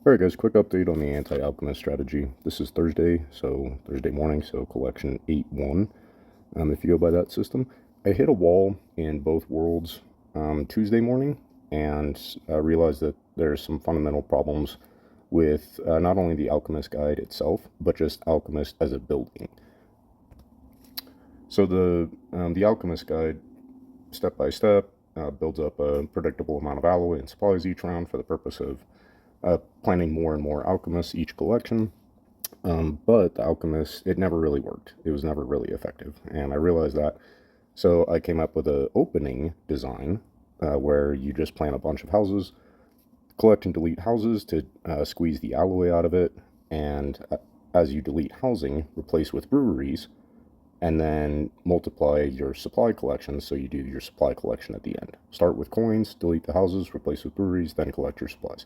Alright guys, quick update on the anti-alchemist strategy. This is Thursday morning, so collection 8-1, if you go by that system. I hit a wall in both worlds Tuesday morning, and I realized that there's some fundamental problems with not only the alchemist guide itself, but just alchemist as a building. So the alchemist guide, step by step, builds up a predictable amount of alloy and supplies each round for the purpose of planning more and more alchemists each collection. But the alchemist, it never really worked. It was never really effective, and I realized that. So I came up with an opening design where you just plant a bunch of houses, collect and delete houses to squeeze the alloy out of it, and as you delete housing, replace with breweries, and then multiply your supply collection, so you do your supply collection at the end. Start with coins, delete the houses, replace with breweries, then collect your supplies.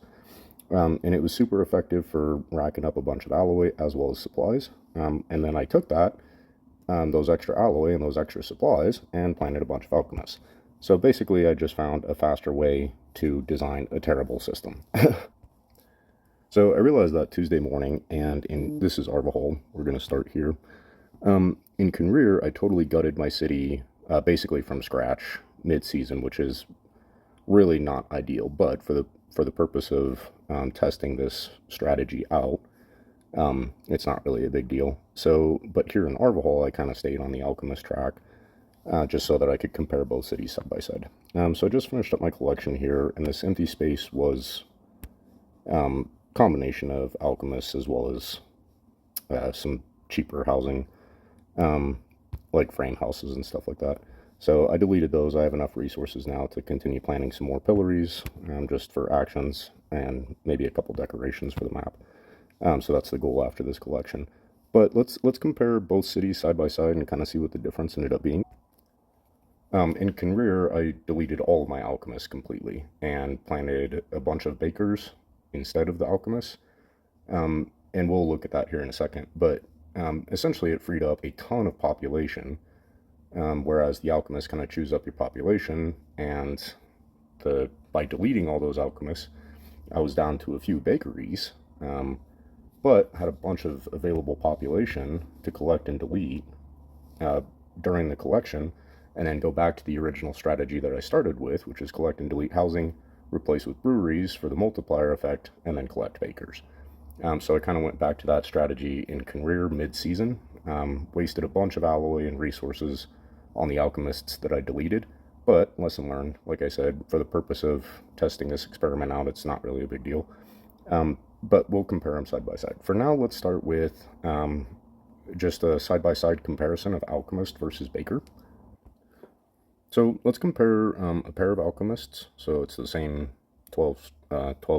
And it was super effective for racking up a bunch of alloy as well as supplies. And then I took that, those extra alloy and those extra supplies, and planted a bunch of alchemists. So basically, I just found a faster way to design a terrible system. So I realized that Tuesday morning, and this is Arvahol, we're going to start here. In Conrear, I totally gutted my city basically from scratch mid-season, which is really not ideal, but for the purpose of testing this strategy out, it's not really a big deal. So, but here in Arvahol, I kind of stayed on the alchemist track, just so that I could compare both cities side by side. So I just finished up my collection here, and this empty space was combination of alchemists as well as some cheaper housing, like frame houses and stuff like that. So I deleted those. I have enough resources now to continue planning some more pillories, just for actions and maybe a couple decorations for the map. So that's the goal after this collection. But let's compare both cities side by side and kind of see what the difference ended up being. In Conrear, I deleted all of my alchemists completely and planted a bunch of bakers instead of the alchemists. And we'll look at that here in a second. But essentially, it freed up a ton of population. Whereas the alchemists kind of chews up your population, and by deleting all those alchemists, I was down to a few bakeries, but had a bunch of available population to collect and delete during the collection, and then go back to the original strategy that I started with, which is collect and delete housing, replace with breweries for the multiplier effect, and then collect bakers. So I kind of went back to that strategy in Conrear mid-season, wasted a bunch of alloy and resources on the alchemists that I deleted, but lesson learned. Like I said, for the purpose of testing this experiment out, it's not really a big deal. But we'll compare them side by side. For now, let's start with just a side-by-side comparison of alchemist versus baker. So let's compare a pair of alchemists. So it's the same 12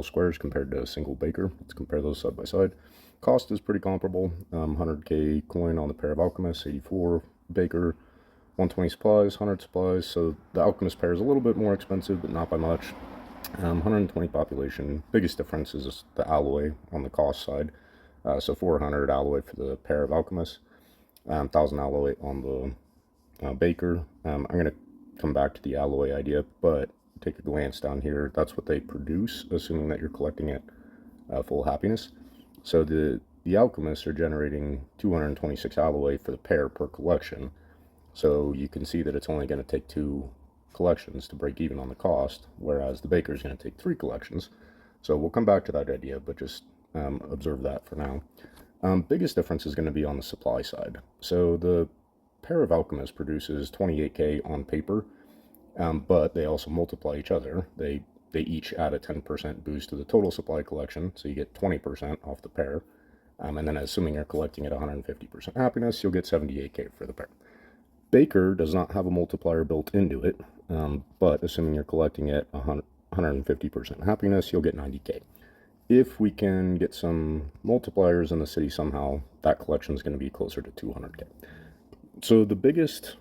squares compared to a single baker. Let's compare those side by side. Cost is pretty comparable. 100k coin on the pair of alchemists, 84 baker, 120 supplies, 100 supplies. So the alchemist pair is a little bit more expensive, but not by much. 120 population. Biggest difference is the alloy on the cost side. So 400 alloy for the pair of alchemists, 1000 alloy on the baker. I'm going to come back to the alloy idea, but take a glance down here. That's what they produce, assuming that you're collecting at full happiness. So the alchemists are generating 226 alloy for the pair per collection. So you can see that it's only going to take 2 collections to break even on the cost, whereas the baker is going to take 3 collections. So we'll come back to that idea, but just observe that for now. Biggest difference is going to be on the supply side. So the pair of alchemists produces 28k on paper, but they also multiply each other. They each add a 10% boost to the total supply collection, so you get 20% off the pair. And then assuming you're collecting at 150% happiness, you'll get 78k for the pair. Baker does not have a multiplier built into it, but assuming you're collecting at 150% happiness, you'll get 90k. If we can get some multipliers in the city somehow, that collection is going to be closer to 200k. So the biggest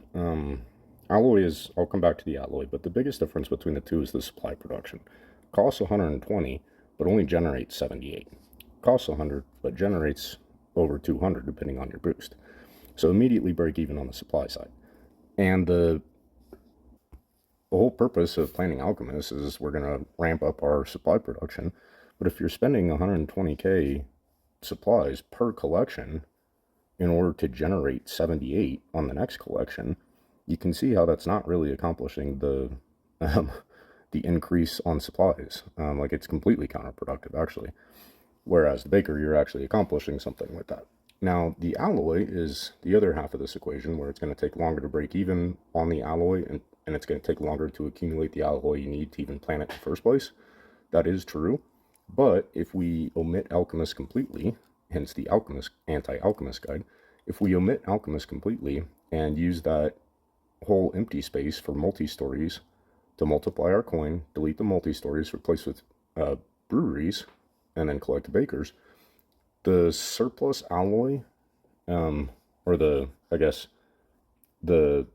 alloy is, I'll come back to the alloy, but the biggest difference between the two is the supply production. Costs 120, but only generates 78. Costs 100, but generates over 200 depending on your boost. So immediately break even on the supply side. And the whole purpose of planning alchemists is we're going to ramp up our supply production But if you're spending 120K supplies per collection in order to generate 78 on the next collection, you can see how that's not really accomplishing um, the increase on supplies. Like it's completely counterproductive, actually. Whereas the baker, you're actually accomplishing something with that. Now, the alloy is the other half of this equation where it's going to take longer to break even on the alloy and it's going to take longer to accumulate the alloy you need to even plant it in the first place. That is true. But if we omit alchemist completely, hence the alchemist anti-alchemist guide, if we omit alchemist completely and use that whole empty space for multi-stories to multiply our coin, delete the multi-stories, replace with breweries, and then collect the bakers, the surplus alloy, or I guess the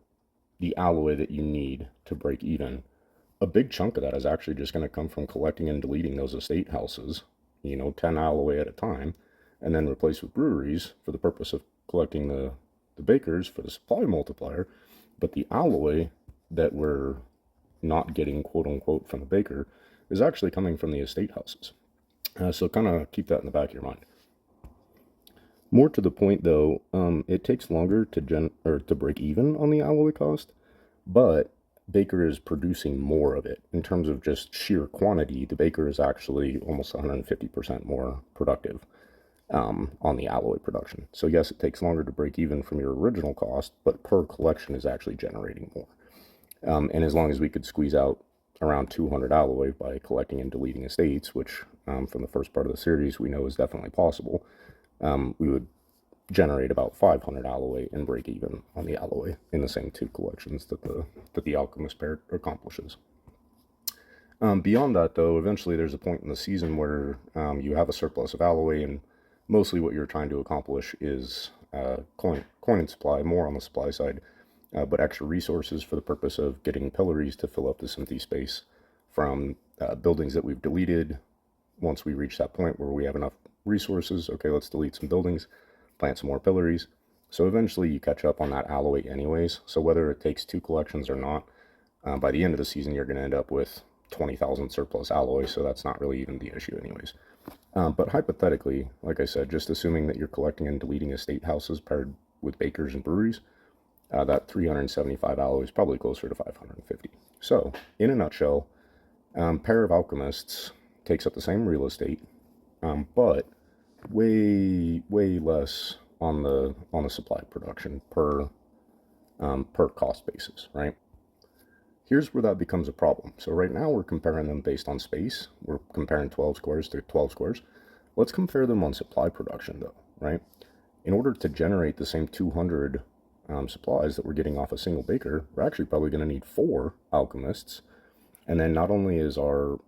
the alloy that you need to break even, a big chunk of that is actually just going to come from collecting and deleting those estate houses, 10 alloy at a time, and then replace with breweries for the purpose of collecting the bakers for the supply multiplier. But the alloy that we're not getting, quote unquote, from the baker is actually coming from the estate houses. So kind of keep that in the back of your mind. More to the point, though, it takes longer to break even on the alloy cost, but Baker is producing more of it in terms of just sheer quantity. The Baker is actually almost 150% more productive on the alloy production. So yes, it takes longer to break even from your original cost, but per collection is actually generating more. And as long as we could squeeze out around 200 alloy by collecting and deleting estates, which from the first part of the series we know is definitely possible, we would generate about 500 alloy and break even on the alloy in the same two collections that the alchemist pair accomplishes. Beyond that, though, eventually there's a point in the season where you have a surplus of alloy, and mostly what you're trying to accomplish is coin and supply, more on the supply side, but extra resources for the purpose of getting pillories to fill up this empty space from buildings that we've deleted. Once we reach that point where we have enough resources, okay, let's delete some buildings, plant some more pillories. So eventually you catch up on that alloy anyways. So whether it takes two collections or not, by the end of the season, you're going to end up with 20,000 surplus alloy. So that's not really even the issue anyways. But hypothetically, like I said, just assuming that you're collecting and deleting estate houses paired with bakers and breweries, that 375 alloy is probably closer to 550. So in a nutshell, Pair of Alchemists takes up the same real estate, but way less on the supply production per cost basis, right? Here's where that becomes a problem. So right now we're comparing them based on space. We're comparing 12 squares to 12 squares. Let's compare them on supply production though, right? In order to generate the same 200 supplies that we're getting off a single baker, we're actually probably going to need 4 alchemists. And then not only is our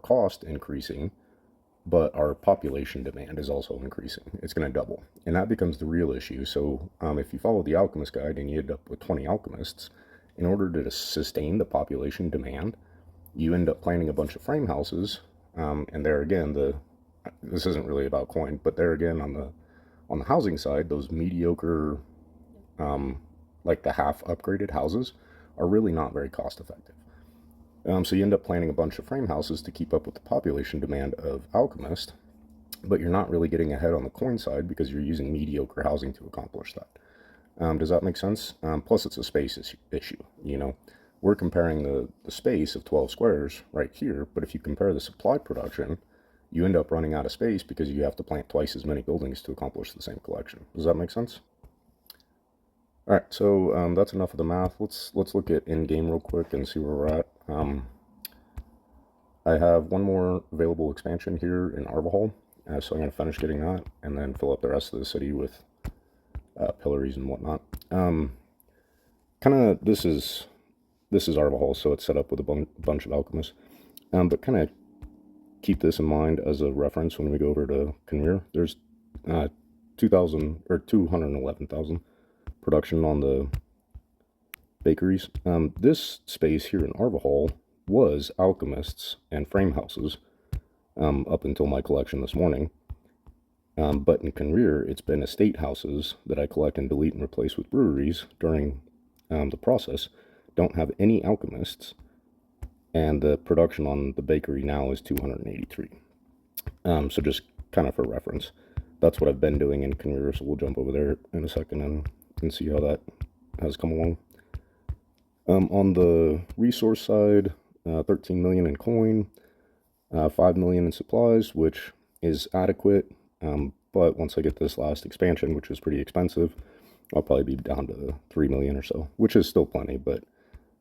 cost increasing, but our population demand is also increasing. It's going to double. And that becomes the real issue. So if you follow the alchemist guide and you end up with 20 alchemists, in order to sustain the population demand, you end up planting a bunch of frame houses. And there again, this isn't really about coin, but there again on the housing side, those mediocre, like the half upgraded houses are really not very cost effective. So you end up planting a bunch of frame houses to keep up with the population demand of alchemist, but you're not really getting ahead on the coin side because you're using mediocre housing to accomplish that. Does that make sense? Plus, it's a space issue. We're comparing the space of 12 squares right here, but if you compare the supply production, you end up running out of space because you have to plant twice as many buildings to accomplish the same collection. Does that make sense? All right, so that's enough of the math. Let's look at in-game real quick and see where we're at. I have one more available expansion here in Arvahol, so I'm going to finish getting that and then fill up the rest of the city with pillories and whatnot. This is Arvahol, so it's set up with a bunch of alchemists. But kind of keep this in mind as a reference when we go over to Conveer. There's 211,000 production on the bakeries. This space here in Arvahol was alchemists and frame houses up until my collection this morning. But in Conveer, it's been estate houses that I collect and delete and replace with breweries during the process. Don't have any alchemists, and the production on the bakery now is 283. So just kind of for reference, that's what I've been doing in Conveyor. So we'll jump over there in a second and see how that has come along. On the resource side, 13 million in coin, 5 million in supplies, which is adequate. But once I get this last expansion, which is pretty expensive, I'll probably be down to 3 million or so, which is still plenty, but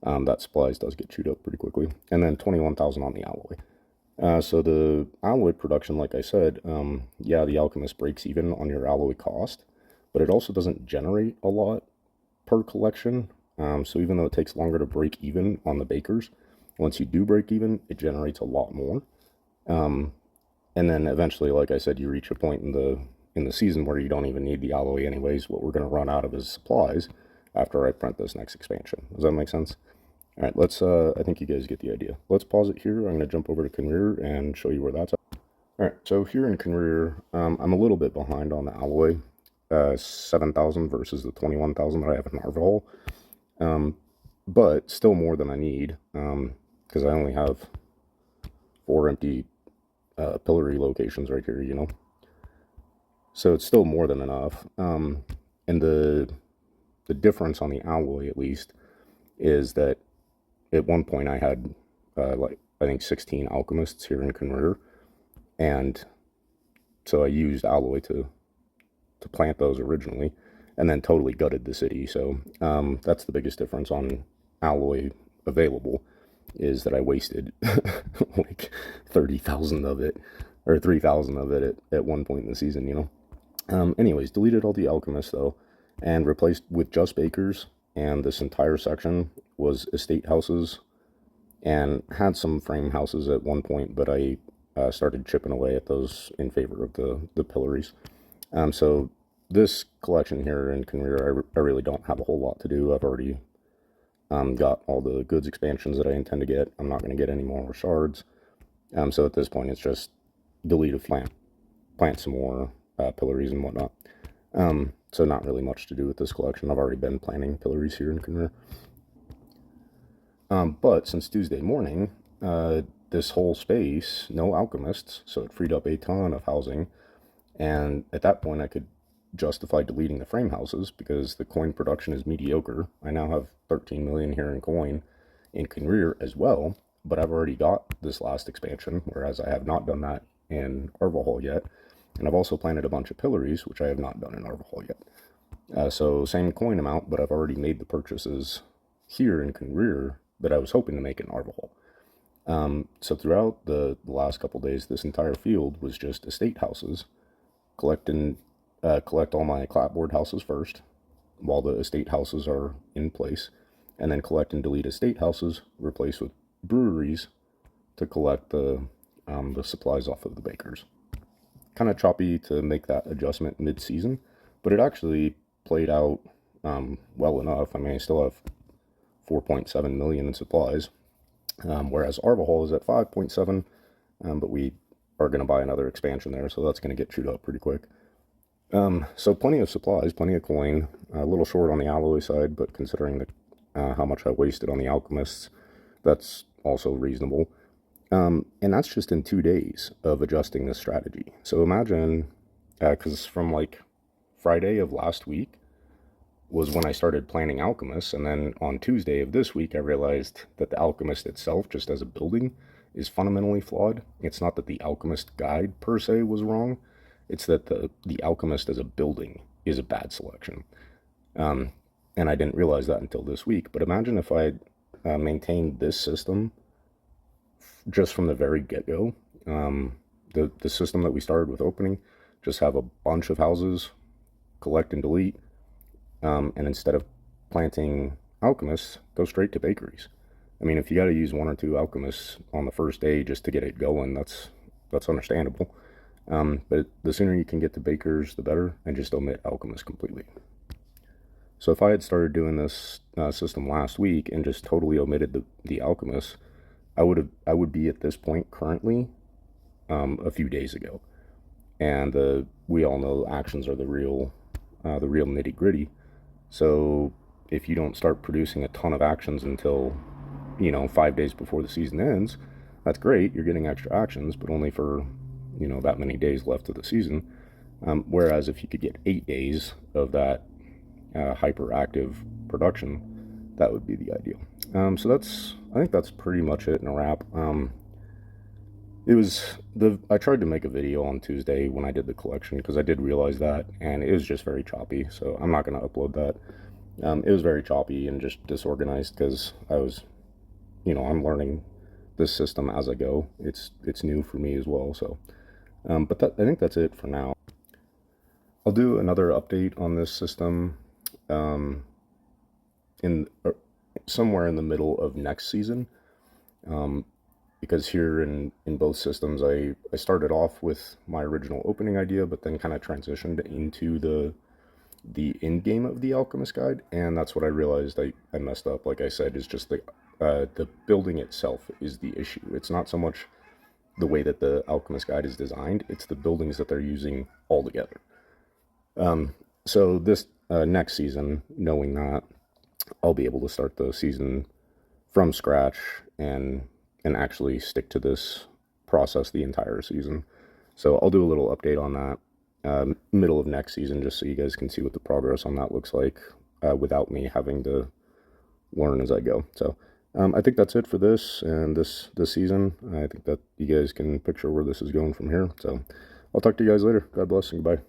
that supplies does get chewed up pretty quickly. And then 21,000 on the alloy. So the alloy production, like I said, yeah, the alchemist breaks even on your alloy cost, but it also doesn't generate a lot per collection. So even though it takes longer to break even on the bakers, once you do break even, it generates a lot more. And then eventually, like I said, you reach a point in the season where you don't even need the alloy anyways. What we're going to run out of is supplies after I print this next expansion. Does that make sense? All right, let's, I think you guys get the idea. Let's pause it here. I'm going to jump over to Conveyor and show you where that's at. All right, so here in Conveyor, I'm a little bit behind on the alloy, 7,000 versus the 21,000 that I have in Arval. But still more than I need, because I only have 4 empty pillory locations right here, you know. So it's still more than enough. And the difference on the alloy, at least, is that at one point I had like I think 16 alchemists here in Converter, and so I used alloy to plant those originally, and then totally gutted the city. So that's the biggest difference on alloy available, is that I wasted like 30,000 of it, or 3,000 of it at one point in the season, you know. Anyways, deleted all the alchemists though, and replaced with just bakers, and this entire section was estate houses, and had some frame houses at one point, but I started chipping away at those in favor of the pillories. So this collection here in Conveyor, I really don't have a whole lot to do. I've already got all the goods expansions that I intend to get. I'm not going to get any more shards. So at this point, it's just delete a plant some more pillories and whatnot. So not really much to do with this collection. I've already been planting pillories here in Conveyor. But since Tuesday morning, this whole space, no alchemists, so it freed up a ton of housing. And at that point, I could justify deleting the frame houses because the coin production is mediocre. I now have 13 million here in coin in Conveyor as well, but I've already got this last expansion, whereas I have not done that in Arvalhall yet. And I've also planted a bunch of pillories, which I have not done in Arvalhall yet. So same coin amount, but I've already made the purchases here in Conveyor that I was hoping to make in Arvalhall. So throughout the last couple days, this entire field was just estate houses. Collect all my clapboard houses first, while the estate houses are in place, and then collect and delete estate houses, replace with breweries to collect the supplies off of the bakers. Kind of choppy to make that adjustment mid-season, but it actually played out well enough. I mean, I still have 4.7 million in supplies, whereas Arvalhall is at 5.7, but we are going to buy another expansion there, so that's going to get chewed up pretty quick. So plenty of supplies, plenty of coin, a little short on the alloy side, but considering how much I wasted on the alchemists, that's also reasonable. And that's just in 2 days of adjusting this strategy. So imagine, because from like Friday of last week was when I started planning alchemists, and then on Tuesday of this week I realized that the alchemist itself, just as a building, is fundamentally flawed. It's not that the alchemist guide per se was wrong, it's that the alchemist as a building is a bad selection. And I didn't realize that until this week. But imagine if I maintained this system just from the very get-go. The system that we started with opening, just have a bunch of houses, collect and delete, and instead of planting alchemists, go straight to bakeries. I mean, if you got to use 1 or 2 alchemists on the first day just to get it going, that's understandable. But the sooner you can get to bakers, the better, and just omit alchemists completely. So if I had started doing this system last week and just totally omitted the alchemists, I would be at this point currently a few days ago. And we all know actions are the real nitty gritty. So if you don't start producing a ton of actions until 5 days before the season ends, that's great. You're getting extra actions, but only for that many days left of the season. Whereas if you could get 8 days of that hyperactive production, that would be the ideal. So I think that's pretty much it in a wrap. I tried to make a video on Tuesday when I did the collection because I did realize that, and it was just very choppy. So I'm not going to upload that. It was very choppy and just disorganized because I'm learning this system as I go. It's new for me as well. So, but I think that's it for now. I'll do another update on this system in somewhere in the middle of next season. Because here in both systems, I started off with my original opening idea, but then kind of transitioned into the end game of the Alchemist Guide, and that's what I realized I messed up. Like I said, is just the building itself is the issue. It's not so much the way that the Alchemist Guide is designed; it's the buildings that they're using altogether. So this next season, knowing that, I'll be able to start the season from scratch and actually stick to this process the entire season. So I'll do a little update on that middle of next season, just so you guys can see what the progress on that looks like without me having to learn as I go. So I think that's it for this and this season. I think that you guys can picture where this is going from here. So I'll talk to you guys later. God bless and goodbye.